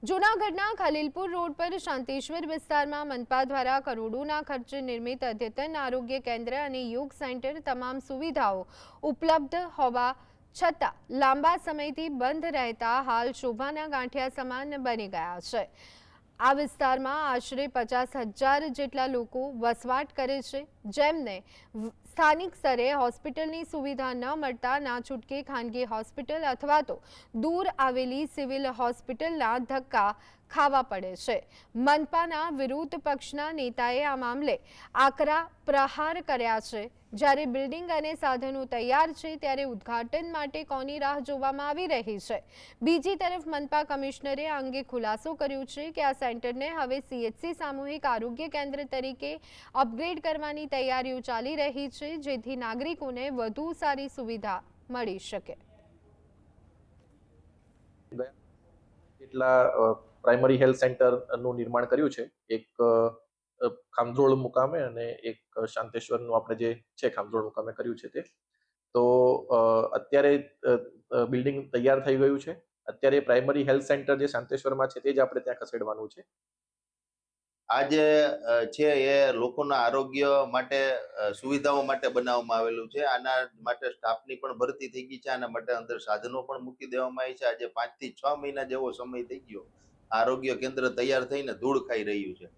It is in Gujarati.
જૂનાગઢના ખલીલપુર રોડ પર શાંતેશ્વર વિસ્તારમાં મનપા દ્વારા કરોડોના ખર્ચે નિર્મિત અદ્યતન આરોગ્ય કેન્દ્ર અને યોગ સેન્ટર તમામ સુવિધાઓ ઉપલબ્ધ હોવા છતાં લાંબા સમયથી બંધ રહેતા હાલ શોભાના ગાંઠિયા સમાન બની ગયા છે। આ વિસ્તારમાં આશરે 50,000 જેટલા લોકો વસવાટ કરે છે, જેમને સ્થાનિક સ્તરે હોસ્પિટલની સુવિધા ન મળતા ના છૂટકે ખાનગી હોસ્પિટલ અથવા તો દૂર આવેલી સિવિલ હોસ્પિટલના ધક્કા ખાવા પડે છે। મનપાના વિરોધ પક્ષના નેતાએ આ મામલે આકરા પ્રહાર કર્યા છે। જ્યારે બિલ્ડિંગ અને સાધનો તૈયાર છે ત્યારે ઉદ્ઘાટન માટે કોની રાહ જોવામાં આવી રહી છે। બીજી તરફ મનપા કમિશનરે આ અંગે ખુલાસો કર્યો છે કે આ સેન્ટરને હવે સીએચસી સામૂહિક આરોગ્ય કેન્દ્ર તરીકે અપગ્રેડ કરવાની તૈયારીઓ ચાલી રહી છે, જેથી નાગરિકોને વધુ સારી સુવિધા મળી શકે। જેટલા પ્રાઇમરી હેલ્થ સેન્ટરનું નિર્માણ કર્યું છે, એક ખામધોળ મુકામે અને એક શાંતેશ્વરનું આપણે જે છે ખામધોળ મુકામે કર્યું છે તે તો અત્યારે બિલ્ડિંગ તૈયાર થઈ ગયું છે। અત્યારે પ્રાઇમરી હેલ્થ સેન્ટર જે શાંતેશ્વરમાં છે તે જ આપણે ત્યાં ખસેડવાનું છે। આ જે છે એ લોકોના આરોગ્ય માટે સુવિધાઓ માટે બનાવવામાં આવેલું છે। આના માટે સ્ટાફની પણ ભરતી થઈ ગઈ છે। આના માટે અંદર સાધનો પણ મૂકી દેવામાં આવી છે। આજે 5 થી 6 મહિના જેવો સમય થઈ ગયો, આરોગ્ય કેન્દ્ર તૈયાર થઈને ધૂળ ખાઈ રહ્યું છે।